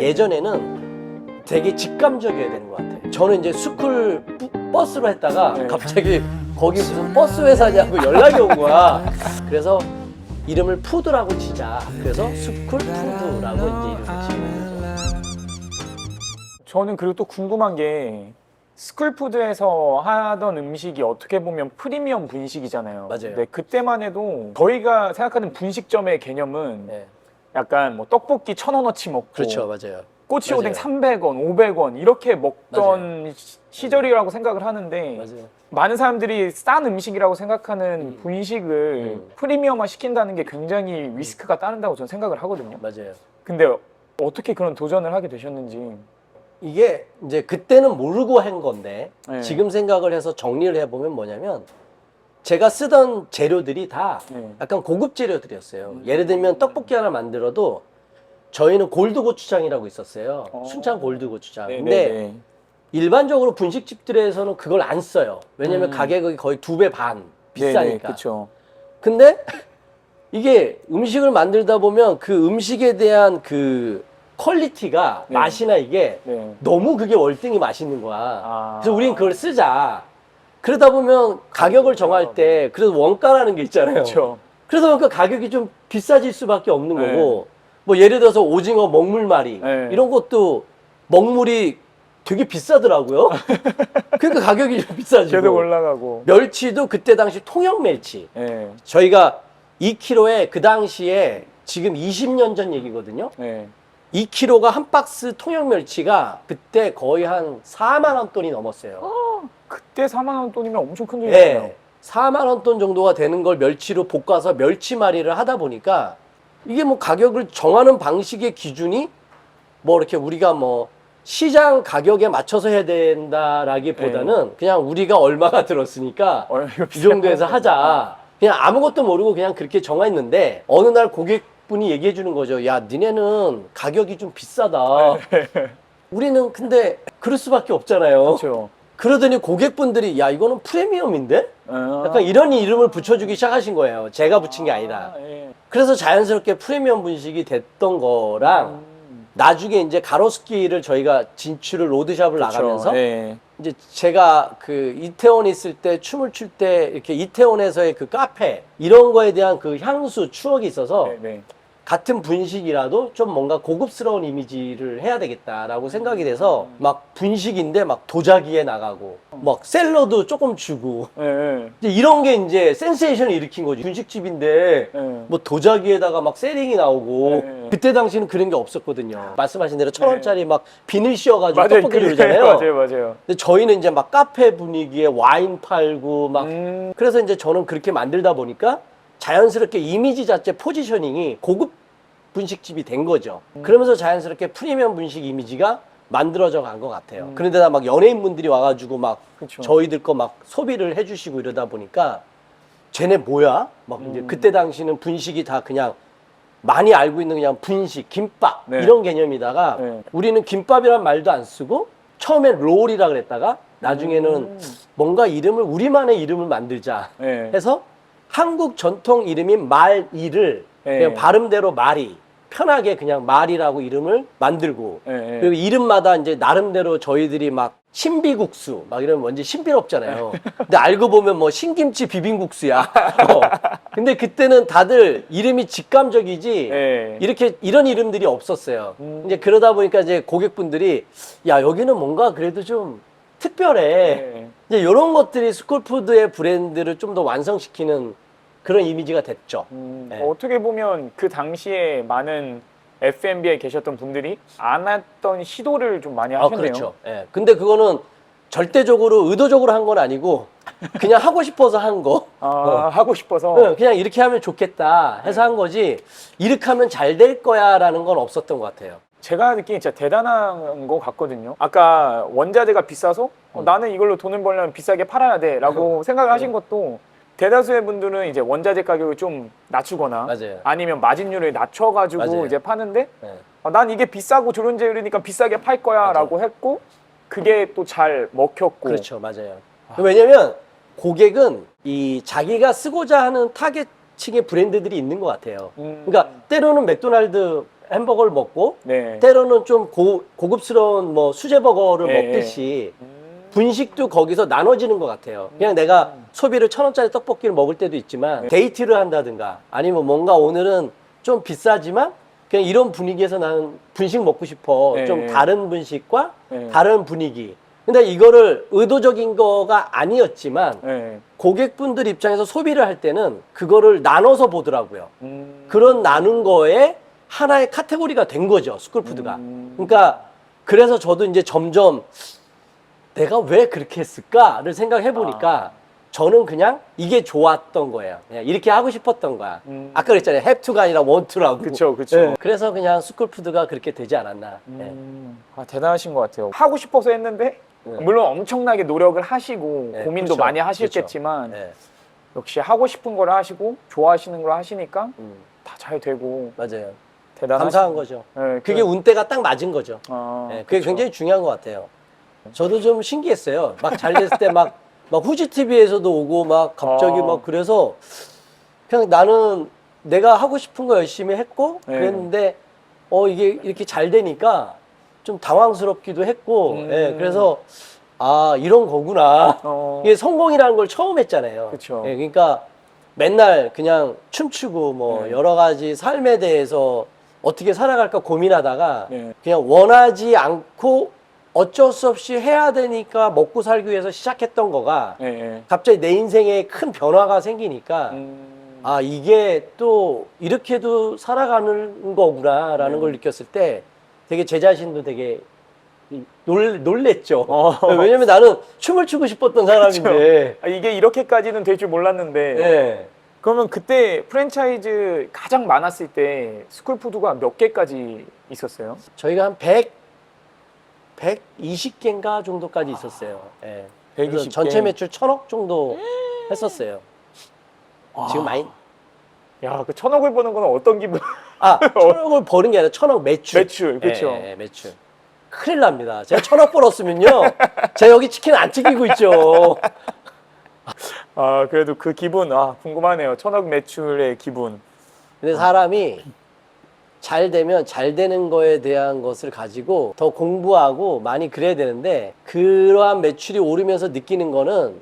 예전에는 되게 직감적이어야 되는 것 같아요. 저는 이제 스쿨 버스로 했다가 네. 갑자기 거기 무슨 버스 회사냐고 연락이 온 거야. 그래서 이름을 푸드라고 치자. 그래서 스쿨 푸드라고 이제 이름을 지은 거죠. 저는 그리고 또 궁금한 게 스쿨푸드에서 하던 음식이 어떻게 보면 프리미엄 분식이잖아요. 맞아요. 근데 그때만 해도 저희가 생각하는 분식점의 개념은 네. 약간 뭐 떡볶이 1,000원어치 먹고 그렇죠, 맞아요. 꼬치오뎅 맞아요. 300원, 500원 이렇게 먹던 시절이라고 생각을 하는데 맞아요. 많은 사람들이 싼 음식이라고 생각하는 분식을 프리미엄화 시킨다는 게 굉장히 리스크가 따른다고 저는 생각을 하거든요. 맞아요. 근데 어떻게 그런 도전을 하게 되셨는지. 이게 이제 그때는 모르고 한 건데 네. 지금 생각을 해서 정리를 해보면 뭐냐면 제가 쓰던 재료들이 다 네. 약간 고급 재료들이었어요. 예를 들면 떡볶이 하나 만들어도 저희는 골드 고추장이라고 있었어요. 순창 골드 고추장. 근데 네네네. 일반적으로 분식집들에서는 그걸 안 써요. 왜냐면 가격이 거의 2배 반 비싸니까. 그렇죠. 근데 이게 음식을 만들다 보면 그 음식에 대한 그 퀄리티가 네. 맛이나 이게 네. 너무 그게 월등히 맛있는 거야. 아. 그래서 우린 그걸 쓰자. 그러다 보면 가격을 정할 때 그래도 원가라는 게 있잖아요. 그렇죠. 그러다 보니까 가격이 좀 비싸질 수밖에 없는 네. 거고 뭐 예를 들어서 오징어 먹물말이 네. 이런 것도 먹물이 되게 비싸더라고요. 그러니까 가격이 좀 비싸지고 계속 올라가고. 멸치도 그때 당시 통영 멸치 네. 저희가 2kg에 그 당시에 지금 20년 전 얘기거든요. 네. 2kg가 한 박스 통영 멸치가 그때 거의 한 4만 원 돈이 넘었어요. 그때 4만 원 돈이면 엄청 큰 돈이잖아요. 네. 4만 원 돈 정도가 되는 걸 멸치로 볶아서 멸치말이를 하다 보니까 이게 뭐 가격을 정하는 방식의 기준이 뭐 이렇게 우리가 뭐 시장 가격에 맞춰서 해야 된다라기보다는 그냥 우리가 얼마가 들었으니까 이거 이 정도에서 하자. 그냥 아무것도 모르고 그냥 그렇게 정했는데 어느 날 고객분이 얘기해 주는 거죠. 야, 니네는 가격이 좀 비싸다. 우리는 근데 그럴 수밖에 없잖아요. 그렇죠. 그러더니 고객분들이 야, 이거는 프리미엄인데? 약간 이런 이름을 붙여주기 시작하신 거예요. 제가 붙인 게 아니라. 예. 그래서 자연스럽게 프리미엄 분식이 됐던 거랑 나중에 이제 가로수길을 저희가 진출을 로드샵을 나가면서 예. 이제 제가 그 이태원에 있을 때 춤을 출 때 이렇게 이태원에서의 그 카페 이런 거에 대한 그 향수 추억이 있어서 네, 네. 같은 분식이라도 좀 뭔가 고급스러운 이미지를 해야 되겠다라고 생각이 돼서 막 분식인데 막 도자기에 나가고 막 샐러드 조금 주고 예, 예. 이제 이런 게 이제 센세이션을 일으킨 거지. 분식집인데 예. 뭐 도자기에다가 막 세링이 나오고 네. 그때 당시는 그런 게 없었거든요. 말씀하신 대로 1,000원짜리 막 비닐 씌워가지고 맞아요. 떡볶이를 그러잖아요. 맞아요, 맞아요. 근데 저희는 이제 막 카페 분위기에 와인 팔고 막 그래서 이제 저는 그렇게 만들다 보니까 자연스럽게 이미지 자체 포지셔닝이 고급 분식집이 된 거죠. 그러면서 자연스럽게 프리미엄 분식 이미지가 만들어져 간 것 같아요. 그런데다 막 연예인분들이 와가지고 막 그쵸. 저희들 거 막 소비를 해주시고 이러다 보니까 쟤네 뭐야? 막 이제 그때 당시는 분식이 다 그냥 많이 알고 있는 그냥 분식, 김밥 네. 이런 개념이다가 네. 우리는 김밥이란 말도 안 쓰고 처음엔 롤이라 그랬다가 나중에는 뭔가 이름을 우리만의 이름을 만들자 예. 해서 한국 전통 이름인 말이를 네. 그냥 발음대로 말이 편하게 그냥 말이라고 이름을 만들고 예, 예. 그리고 이름마다 이제 나름대로 저희들이 막 신비국수 막 이러면 뭔지 신비롭잖아요. 근데 알고 보면 뭐 신김치 비빔국수야. 근데 그때는 다들 이름이 직감적이지 예. 이렇게 이런 이름들이 없었어요. 이제 그러다 보니까 이제 고객분들이 야, 여기는 뭔가 그래도 좀 특별해. 예. 이제 이런 것들이 스쿨푸드의 브랜드를 좀 더 완성시키는 그런 이미지가 됐죠. 네. 어떻게 보면 그 당시에 많은 F&B에 계셨던 분들이 안 했던 시도를 좀 많이 하셨네요. 그렇죠. 예. 근데 그거는 절대적으로 의도적으로 한 건 아니고 그냥 하고 싶어서 한 거. 하고 싶어서. 그냥 이렇게 하면 좋겠다 해서 한 거지 이렇게 하면 잘 될 거야 라는 건 없었던 것 같아요. 제가 느끼기 진짜 대단한 거 같거든요. 아까 원자재가 비싸서 나는 이걸로 돈을 벌려면 비싸게 팔아야 돼 라고 생각을 하신 것도 대다수의 분들은 이제 원자재 가격을 좀 낮추거나 맞아요. 아니면 마진율을 낮춰가지고 맞아요. 이제 파는데 네. 난 이게 비싸고 좋은 재료니까 비싸게 팔 거야 라고 했고 그게 또 잘 먹혔고. 그렇죠. 맞아요. 왜냐면 고객은 이 자기가 쓰고자 하는 타겟층의 브랜드들이 있는 것 같아요. 그러니까 때로는 맥도날드 햄버거를 먹고 네. 때로는 좀 고급스러운 뭐 수제버거를 네. 먹듯이 분식도 거기서 나눠지는 것 같아요. 그냥 내가 소비를 1,000원짜리 떡볶이를 먹을 때도 있지만 데이트를 한다든가 아니면 뭔가 오늘은 좀 비싸지만 그냥 이런 분위기에서 나는 분식 먹고 싶어. 네. 좀 다른 분식과 네. 다른 분위기. 근데 이거를 의도적인 거가 아니었지만 네. 고객분들 입장에서 소비를 할 때는 그거를 나눠서 보더라고요. 그런 나눈 거에 하나의 카테고리가 된 거죠. 스쿨푸드가. 그러니까 그래서 저도 이제 점점 내가 왜 그렇게 했을까를 생각해 보니까 저는 그냥 이게 좋았던 거예요. 그냥 이렇게 하고 싶었던 거야. 아까 그랬잖아요. have to가 아니라 want to라고. 그쵸, 그쵸. 네. 그래서 그냥 스쿨푸드가 그렇게 되지 않았나. 네. 아, 대단하신 것 같아요. 하고 싶어서 했는데 물론 엄청나게 노력을 하시고 네, 고민도 그렇죠. 많이 하셨겠지만 네. 역시 하고 싶은 걸 하시고 좋아하시는 걸 하시니까 음, 다 잘 되고 맞아요. 대단하신 감사한 거죠. 네, 그게 운때가 딱 맞은 거죠. 네, 그게 그쵸. 굉장히 중요한 것 같아요. 저도 좀 신기했어요. 막 잘 됐을 때 막 후지 TV에서도 오고 막 갑자기 막 그래서 그냥 나는 내가 하고 싶은 거 열심히 했고 네. 그랬는데 이게 이렇게 잘 되니까 좀 당황스럽기도 했고 예, 그래서 아 이런 거구나. 이게 성공이라는 걸 처음 했잖아요. 그쵸. 예, 그러니까 맨날 그냥 춤추고 뭐 네. 여러 가지 삶에 대해서 어떻게 살아갈까 고민하다가 네. 그냥 원하지 않고 어쩔 수 없이 해야 되니까 먹고 살기 위해서 시작했던 거가 네. 갑자기 내 인생에 큰 변화가 생기니까 아 이게 또 이렇게도 살아가는 거구나라는 걸 느꼈을 때 되게 제 자신도 되게 놀랬죠. 왜냐면 나는 춤을 추고 싶었던 사람인데 아, 이게 이렇게까지는 될 줄 몰랐는데 네. 그러면 그때 프랜차이즈 가장 많았을 때 스쿨푸드가 몇 개까지 있었어요? 저희가 한 120개인가 정도까지 있었어요. 예. 그래서 120 개. 전체 매출 1,000억 정도 했었어요. 지금 많이 야, 그 1,000억을 버는 건 어떤 기분? 1,000억을 버는 게 아니라 1,000억 매출. 매출, 그쵸. 예, 매출. 큰일 납니다. 제가 1,000억 벌었으면요. 제가 여기 치킨 안 튀기고 있죠. 아, 그래도 그 기분, 궁금하네요. 1,000억 매출의 기분. 근데 사람이 잘 되면 잘 되는 거에 대한 것을 가지고 더 공부하고 많이 그래야 되는데 그러한 매출이 오르면서 느끼는 거는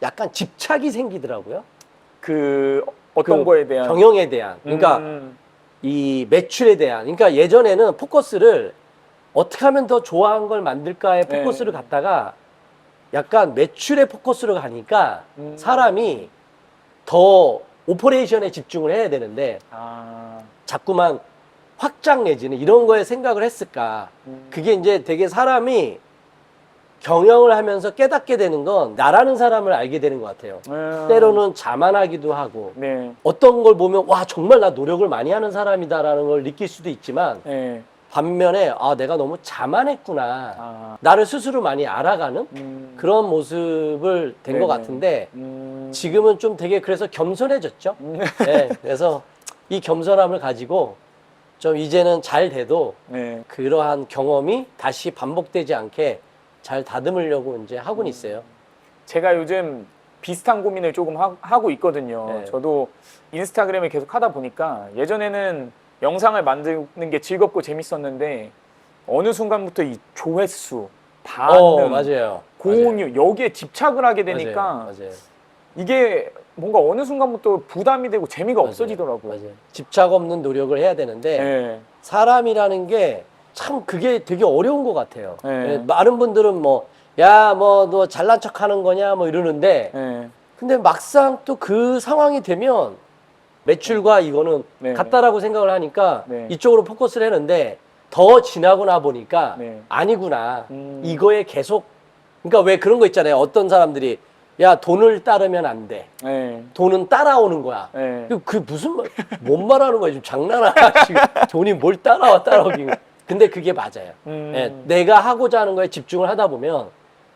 약간 집착이 생기더라고요. 그 어떤 거에 대한 경영에 대한. 그러니까 이 매출에 대한. 그러니까 예전에는 포커스를 어떻게 하면 더 좋아한 걸 만들까에 포커스를 갖다가 약간 매출에 포커스를 가니까 사람이 더 오퍼레이션에 집중을 해야 되는데 자꾸만 확장 내지는 이런 거에 생각을 했을까. 그게 이제 되게 사람이 경영을 하면서 깨닫게 되는 건 나라는 사람을 알게 되는 것 같아요. 때로는 자만하기도 하고 네. 어떤 걸 보면 와 정말 나 노력을 많이 하는 사람이다라는 걸 느낄 수도 있지만 네. 반면에 내가 너무 자만했구나. 나를 스스로 많이 알아가는 그런 모습을 된 것 네네. 같은데 지금은 좀 되게 그래서 겸손해졌죠. 네, 그래서 이 겸손함을 가지고 좀 이제는 잘 돼도 네. 그러한 경험이 다시 반복되지 않게 잘 다듬으려고 이제 하고는 있어요. 제가 요즘 비슷한 고민을 조금 하고 있거든요. 네. 저도 인스타그램을 계속 하다 보니까 예전에는 영상을 만드는 게 즐겁고 재밌었는데 어느 순간부터 이 조회수, 반응, 맞아요. 공유 여기에 집착을 하게 되니까 맞아요. 이게 뭔가 어느 순간부터 부담이 되고 재미가 없어지더라고요. 맞아요. 집착 없는 노력을 해야 되는데 네. 사람이라는 게 참 그게 되게 어려운 것 같아요. 네. 많은 분들은 너 잘난 척 하는 거냐 이러는데 네. 근데 막상 또 그 상황이 되면 매출과 이거는 네. 같다라고 생각을 하니까 네. 이쪽으로 포커스를 했는데 더 지나고 나 보니까 네. 아니구나. 이거에 계속 그러니까 왜 그런 거 있잖아요. 어떤 사람들이 야 돈을 따르면 안 돼. 네. 돈은 따라오는 거야. 네. 그 무슨 뭔 말하는 거야? 지금 장난하나? 지금 돈이 뭘 따라오긴. 근데 그게 맞아요. 예, 내가 하고자 하는 거에 집중을 하다 보면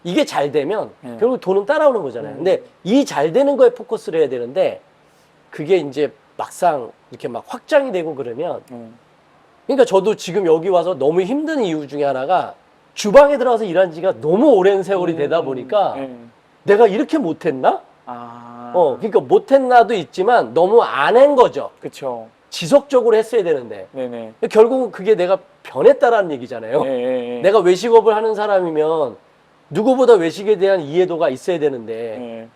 이게 잘 되면 결국 돈은 따라오는 거잖아요. 근데 이 잘 되는 거에 포커스를 해야 되는데 그게 이제 막상 이렇게 막 확장이 되고 그러면 그러니까 저도 지금 여기 와서 너무 힘든 이유 중에 하나가 주방에 들어가서 일한 지가 너무 오랜 세월이 되다 보니까 내가 이렇게 못했나? 그러니까 못했나도 있지만 너무 안 한 거죠. 그쵸. 지속적으로 했어야 되는데 네네. 결국은 그게 내가 변했다라는 얘기잖아요. 예, 예, 예. 내가 외식업을 하는 사람이면 누구보다 외식에 대한 이해도가 있어야 되는데 예.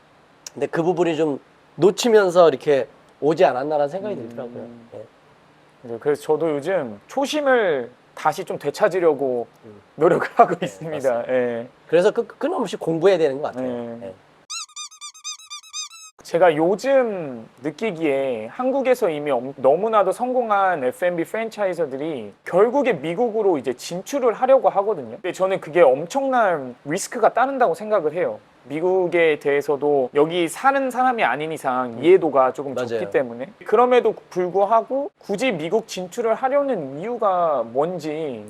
근데 그 부분이 좀 놓치면서 이렇게 오지 않았나라는 생각이 들더라고요. 예. 네, 그래서 저도 요즘 초심을 다시 좀 되찾으려고 노력을 하고 있습니다. 예. 그래서 끊임없이 공부해야 되는 것 같아요. 네. 예. 제가 요즘 느끼기에 한국에서 이미 너무나도 성공한 F&B 프랜차이저들이 결국에 미국으로 이제 진출을 하려고 하거든요. 근데 저는 그게 엄청난 리스크가 따른다고 생각을 해요. 미국에 대해서도 여기 사는 사람이 아닌 이상 이해도가 조금 맞아요. 적기 때문에 그럼에도 불구하고 굳이 미국 진출을 하려는 이유가 뭔지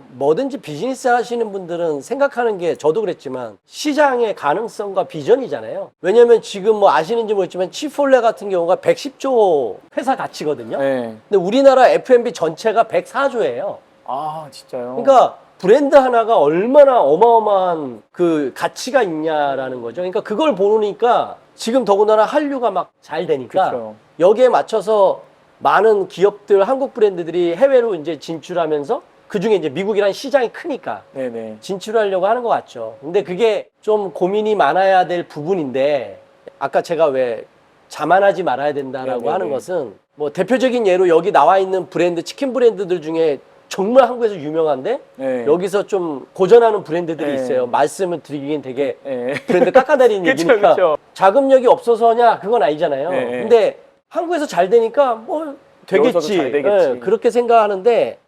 뭐든지 비즈니스 하시는 분들은 생각하는 게 저도 그랬지만 시장의 가능성과 비전이잖아요. 왜냐면 지금 뭐 아시는지 모르겠지만 치폴레 같은 경우가 110조 회사 가치거든요. 네. 근데 우리나라 F&B 전체가 104조예요. 아 진짜요? 그러니까 브랜드 하나가 얼마나 어마어마한 그 가치가 있냐라는 거죠. 그러니까 그걸 보니까 지금 더군다나 한류가 막 잘 되니까 그쵸. 여기에 맞춰서 많은 기업들, 한국 브랜드들이 해외로 이제 진출하면서 그 중에 이제 미국이라는 시장이 크니까 네네. 진출하려고 하는 것 같죠. 근데 그게 좀 고민이 많아야 될 부분인데 아까 제가 왜 자만하지 말아야 된다라고 네네네. 하는 것은 뭐 대표적인 예로 여기 나와 있는 브랜드, 치킨 브랜드들 중에 정말 한국에서 유명한데 네. 여기서 좀 고전하는 브랜드들이 네. 있어요. 말씀을 드리긴 되게 네. 브랜드 깎아내리는 그쵸, 얘기니까 그쵸. 자금력이 없어서냐 그건 아니잖아요. 네. 근데 한국에서 잘 되니까 뭐 되겠지. 여기서도 잘 되겠지. 예, 그렇게 생각하는데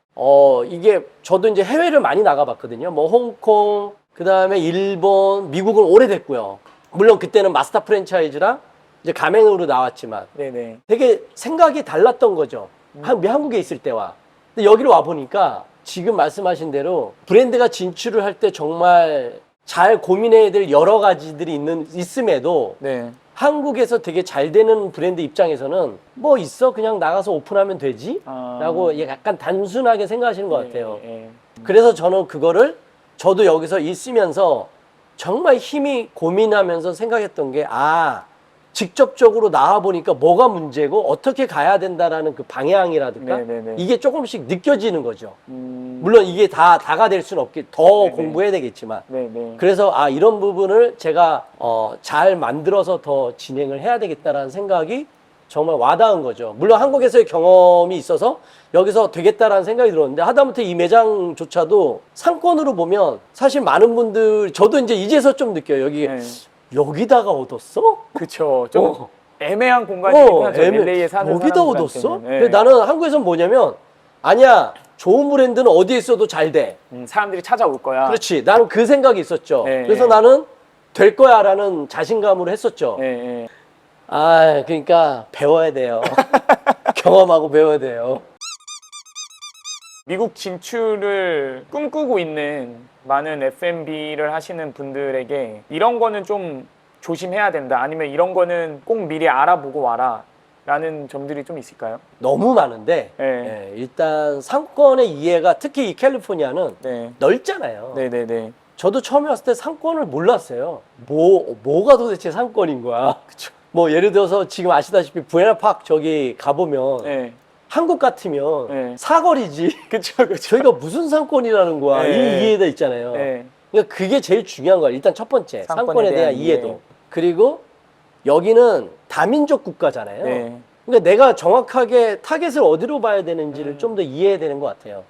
이게 저도 이제 해외를 많이 나가봤거든요. 뭐 홍콩, 그 다음에 일본, 미국은 오래됐고요. 물론 그때는 마스터 프랜차이즈랑 이제 가맹으로 나왔지만 네네. 되게 생각이 달랐던 거죠. 한국에 있을 때와. 근데 여기로 와 보니까 지금 말씀하신 대로 브랜드가 진출을 할 때 정말 잘 고민해야 될 여러 가지들이 있음에도 네. 한국에서 되게 잘 되는 브랜드 입장에서는 뭐 있어? 그냥 나가서 오픈하면 되지? 라고 약간 단순하게 생각하시는 것 같아요. 네. 그래서 저는 그거를 저도 여기서 있으면서 정말 힘이 고민하면서 생각했던 게 직접적으로 나와보니까 뭐가 문제고 어떻게 가야 된다라는 그 방향이라든가 네네네. 이게 조금씩 느껴지는 거죠. 음. 물론 이게 다가 될 수는 없겠, 더 네네. 공부해야 되겠지만. 네네. 그래서 이런 부분을 제가 잘 만들어서 더 진행을 해야 되겠다라는 생각이 정말 와닿은 거죠. 물론 한국에서의 경험이 있어서 여기서 되겠다라는 생각이 들었는데 하다못해 이 매장조차도 상권으로 보면 사실 많은 분들 저도 이제 이제서 좀 느껴요. 네. 여기다가 얻었어? 그쵸. 좀 애매한 공간이긴 하죠. LA에 사는 여기다 사람들한테는. 얻었어? 네. 근데 나는 한국에서는 뭐냐면 아니야, 좋은 브랜드는 어디에 있어도 잘 돼. 사람들이 찾아올 거야. 그렇지. 나는 그 생각이 있었죠. 네. 그래서 나는 될 거야 라는 자신감으로 했었죠. 네. 그러니까 배워야 돼요. 경험하고 배워야 돼요. 미국 진출을 꿈꾸고 있는 많은 F&B를 하시는 분들에게 이런 거는 좀 조심해야 된다. 아니면 이런 거는 꼭 미리 알아보고 와라. 라는 점들이 좀 있을까요? 너무 많은데 네. 일단 상권의 이해가 특히 이 캘리포니아는 네. 넓잖아요. 네네네. 저도 처음에 왔을 때 상권을 몰랐어요. 뭐가 도대체 상권인 거야. 그쵸. 뭐 예를 들어서 지금 아시다시피 부에나파크 저기 가보면 네. 한국 같으면 네. 사거리지. 그쵸. 저희가 무슨 상권이라는 거야. 네. 이 이해가 있잖아요. 네. 그러니까 그게 제일 중요한 거야. 일단 첫 번째 상권에 대한 이해도. 이해. 그리고 여기는 다민족 국가잖아요. 네. 그러니까 내가 정확하게 타겟을 어디로 봐야 되는지를 좀 더 이해해야 되는 것 같아요.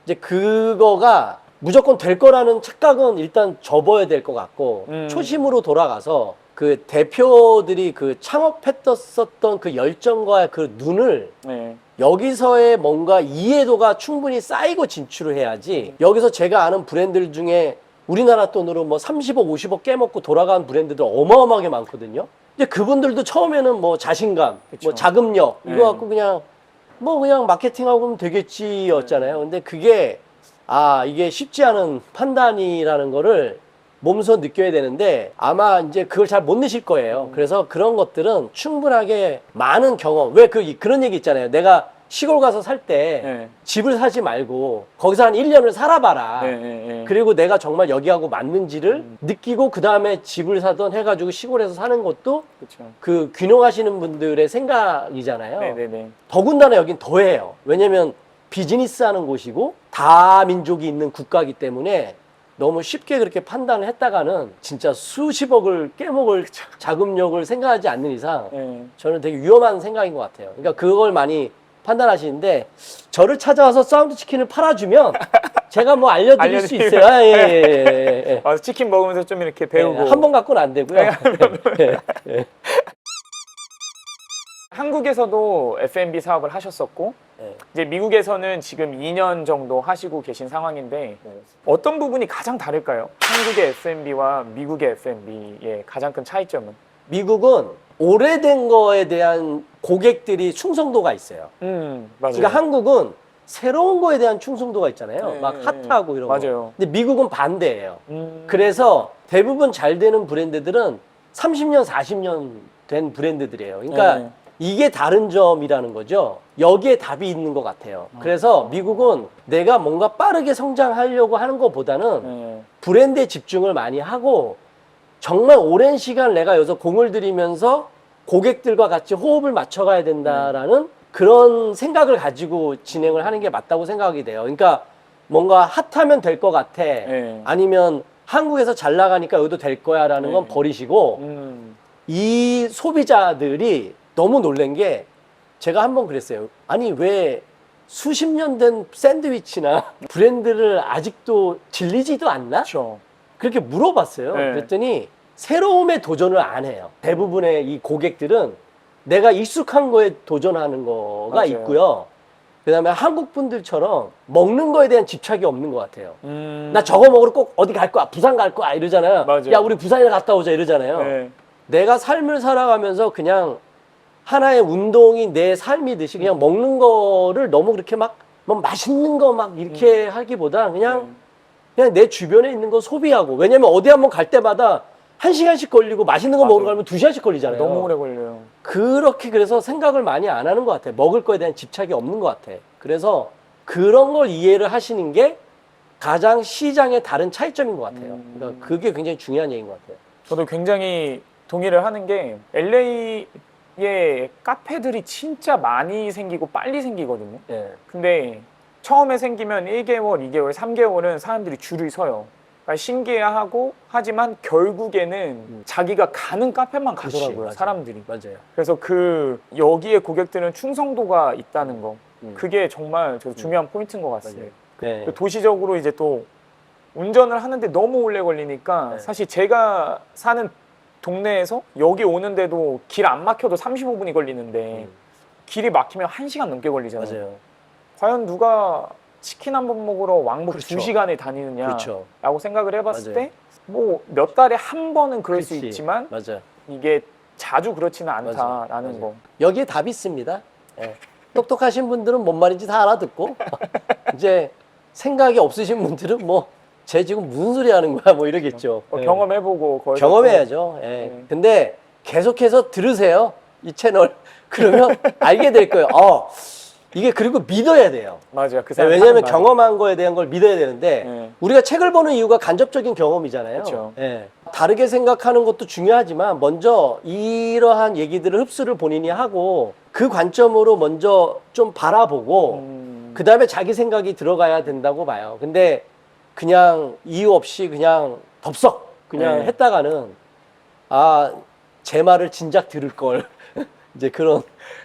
이제 그거가 무조건 될 거라는 착각은 일단 접어야 될 것 같고 초심으로 돌아가서 그 대표들이 그 창업했었던 그 열정과 그 눈을 네. 여기서의 뭔가 이해도가 충분히 쌓이고 진출을 해야지 여기서 제가 아는 브랜드들 중에 우리나라 돈으로 뭐 30억, 50억 깨먹고 돌아간 브랜드들 어마어마하게 많거든요. 이제 그분들도 처음에는 뭐 자신감, 그쵸. 뭐 자금력 이거 네. 갖고 그냥 마케팅하고 하면 되겠지였잖아요. 근데 그게 이게 쉽지 않은 판단이라는 거를 몸소 느껴야 되는데 아마 이제 그걸 잘 못 느실 거예요. 그래서 그런 것들은 충분하게 많은 경험, 그런 얘기 있잖아요. 내가 시골 가서 살 때 네. 집을 사지 말고 거기서 한 1년을 살아봐라. 네, 네, 네. 그리고 내가 정말 여기하고 맞는지를 느끼고 그 다음에 집을 사던 해가지고 시골에서 사는 것도 그렇죠. 그 귀농하시는 분들의 생각이잖아요. 네, 네, 네. 더군다나 여긴 더해요. 왜냐면 비즈니스 하는 곳이고 다민족이 있는 국가이기 때문에 너무 쉽게 그렇게 판단을 했다가는 진짜 수십억을 깨먹을 자금력을 생각하지 않는 이상 네. 저는 되게 위험한 생각인 것 같아요. 그러니까 그걸 많이 판단하시는데 저를 찾아와서 사운드 치킨을 팔아주면 제가 뭐 알려드릴 수 있어요. 아, 예. 아, 치킨 먹으면서 좀 이렇게 배우고. 한 번 갖고는 안 되고요. 예. 한국에서도 F&B 사업을 하셨었고 예. 이제 미국에서는 지금 2년 정도 하시고 계신 상황인데 어떤 부분이 가장 다를까요? 한국의 F&B와 미국의 F&B의 가장 큰 차이점은? 미국은 오래된 거에 대한 고객들이 충성도가 있어요. 맞아요. 그러니까 한국은 새로운 거에 대한 충성도가 있잖아요. 네, 막 핫하고 이런 거. 맞아요. 근데 미국은 반대예요. 그래서 대부분 잘 되는 브랜드들은 30년, 40년 된 브랜드들이에요. 그러니까 네. 이게 다른 점이라는 거죠. 여기에 답이 있는 것 같아요. 그래서 미국은 내가 뭔가 빠르게 성장하려고 하는 것보다는 네. 브랜드에 집중을 많이 하고 정말 오랜 시간 내가 여기서 공을 들이면서 고객들과 같이 호흡을 맞춰가야 된다라는 그런 생각을 가지고 진행을 하는 게 맞다고 생각이 돼요. 그러니까 뭔가 핫하면 될 것 같아. 네. 아니면 한국에서 잘 나가니까 여기도 될 거야 라는 건 네. 버리시고 이 소비자들이 너무 놀란 게 제가 한번 그랬어요. 아니 왜 수십 년 된 샌드위치나 브랜드를 아직도 질리지도 않나? 그렇죠. 그렇게 물어봤어요. 네. 그랬더니 새로움에 도전을 안 해요. 대부분의 이 고객들은 내가 익숙한 거에 도전하는 거가 맞아요. 있고요. 그 다음에 한국 분들처럼 먹는 거에 대한 집착이 없는 것 같아요. 나 나 저거 먹으러 꼭 어디 갈 거야, 부산 갈 거야 이러잖아요. 맞아요. 야 우리 부산에 갔다 오자 이러잖아요. 네. 내가 삶을 살아가면서 그냥 하나의 운동이 내 삶이듯이 그냥 먹는 거를 너무 그렇게 막 뭐 맛있는 거 막 이렇게 하기보다 그냥 내 주변에 있는 거 소비하고. 왜냐면 어디 한번 갈 때마다 1시간씩 걸리고 맛있는 거 먹으러 맞아요. 가면 2시간씩 걸리잖아요. 너무 오래 걸려요. 그렇게 그래서 생각을 많이 안 하는 것 같아. 먹을 거에 대한 집착이 없는 것 같아. 그래서 그런 걸 이해를 하시는 게 가장 시장의 다른 차이점인 것 같아요. 그러니까 그게 굉장히 중요한 얘기인 것 같아요. 저도 굉장히 동의를 하는 게 LA의 카페들이 진짜 많이 생기고 빨리 생기거든요. 예. 근데 처음에 생기면 1개월, 2개월, 3개월은 사람들이 줄을 서요. 그러니까 신기해하고 하지만 결국에는 자기가 가는 카페만 그렇지, 가더라고요. 맞아요. 사람들이. 맞아요. 그래서 여기에 고객들은 충성도가 있다는 거. 음. 그게 정말 저 중요한 포인트인 것 같습니다. 네. 도시적으로 이제 또 운전을 하는데 너무 오래 걸리니까 네. 사실 제가 사는 동네에서 여기 오는데도 길 안 막혀도 35분이 걸리는데 길이 막히면 1시간 넘게 걸리잖아요. 맞아요. 과연 누가 치킨 한 번 먹으러 왕복 그렇죠. 2시간을 다니느냐라고 그렇죠. 생각을 해봤을 맞아요. 때 뭐 몇 달에 한 번은 그럴 수 그렇지. 있지만 맞아요. 이게 자주 그렇지는 않다라는 맞아요. 거. 여기에 답이 있습니다. 예. 똑똑하신 분들은 뭔 말인지 다 알아듣고 이제 생각이 없으신 분들은 뭐 쟤 지금 무슨 소리 하는 거야 뭐 이러겠죠. 예. 경험해보고 거기서 경험해야죠. 예. 네. 근데 계속해서 들으세요. 이 채널. 그러면 알게 될 거예요. 이게 그리고 믿어야 돼요. 맞아요. 그 예, 사람 왜냐하면 하는 말이. 경험한 거에 대한 걸 믿어야 되는데 네. 우리가 책을 보는 이유가 간접적인 경험이잖아요. 그렇죠. 예. 다르게 생각하는 것도 중요하지만 먼저 이러한 얘기들을 흡수를 본인이 하고 그 관점으로 먼저 좀 바라보고 그 다음에 자기 생각이 들어가야 된다고 봐요. 근데 그냥 이유 없이 그냥 덥석 그냥 네. 했다가는 제 말을 진작 들을 걸 이제 그런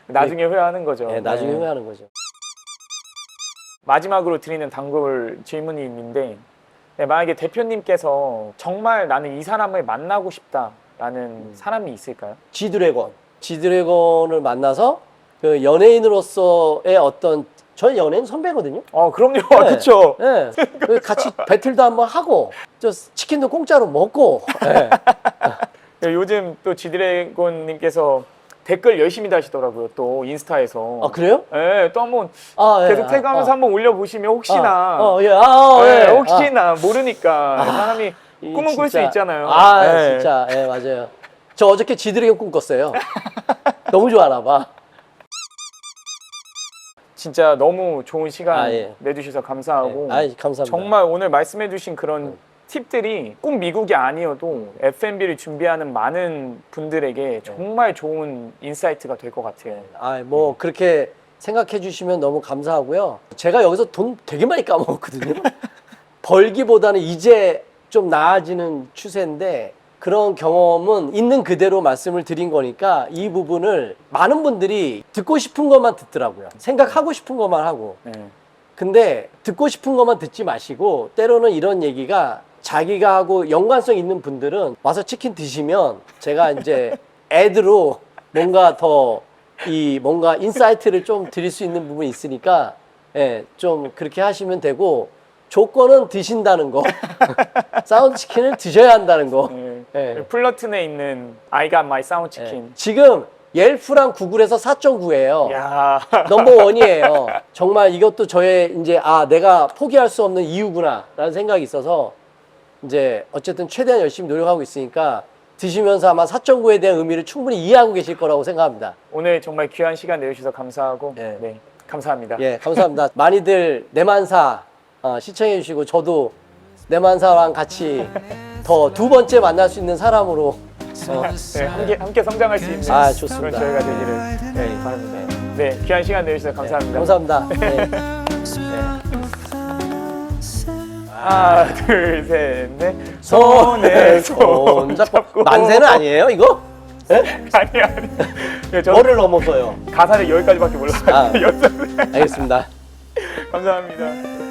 나중에 후회하는 거죠. 예, 나중에 네. 후회하는 거죠. 마지막으로 드리는 단골 질문이 있는데 만약에 대표님께서 정말 나는 이 사람을 만나고 싶다라는 사람이 있을까요? 지드래곤을 만나서 그 연예인으로서의 어떤 저는 연예인 선배거든요. 그럼요. 네. 그렇죠. 예. 같이 배틀도 한번 하고 저 치킨도 공짜로 먹고. 예. 요즘 또 지드래곤님께서 댓글 열심히 다시더라고요. 또 인스타에서. 그래요? 네, 또 한번 예. 계속 태그하면서 한번 올려보시면 혹시나 예. 네, 예. 혹시나 모르니까 사람이 꿈은 꿀 수 진짜. 있잖아요. 네. 진짜. 예, 맞아요. 저 어저께 지드래곤 꿈 꿨어요. 너무 좋아하나 봐. 진짜 너무 좋은 시간 아, 예. 내주셔서 감사하고 감사합니다. 정말 오늘 말씀해주신 그런 팁들이 꼭 미국이 아니어도 F&B를 준비하는 많은 분들에게 정말 좋은 인사이트가 될 것 같아요. 뭐 그렇게 생각해 주시면 너무 감사하고요. 제가 여기서 돈 되게 많이 까먹었거든요. 벌기보다는 이제 좀 나아지는 추세인데 그런 경험은 있는 그대로 말씀을 드린 거니까 이 부분을 많은 분들이 듣고 싶은 것만 듣더라고요. 생각하고 싶은 것만 하고. 네. 근데 듣고 싶은 것만 듣지 마시고 때로는 이런 얘기가 자기가 하고 연관성 있는 분들은 와서 치킨 드시면 제가 이제 애드로 뭔가 더 뭔가 인사이트를 좀 드릴 수 있는 부분이 있으니까 좀 그렇게 하시면 되고 조건은 드신다는 거 사운드 치킨을 드셔야 한다는 거. 플러튼에 있는 I got my sound chicken. 지금 옐프랑 구글에서 4.9예요. 야. 넘버원이에요. 정말 이것도 저의 이제 내가 포기할 수 없는 이유구나라는 생각이 있어서 이제 어쨌든 최대한 열심히 노력하고 있으니까 드시면서 아마 4.9에 대한 의미를 충분히 이해하고 계실 거라고 생각합니다. 오늘 정말 귀한 시간 내주셔서 감사하고 네, 감사합니다. 예, 감사합니다. 많이들 내만사 시청해 주시고 저도 내만사랑 같이 더 두 번째 만날 수 있는 사람으로 네, 함께 성장할 수 있는 좋습니다. 그런 저희가 되기를 바랍니다. 네, 귀한 시간 내주셔서 감사합니다. 감사합니다. 하나, 둘, 셋, 넷. 손에 손 잡고 만세는 아니에요 이거? 아니. 네, 저 뭐를 넘어서요? 가사를 여기까지밖에 몰라요. 알겠습니다. 감사합니다.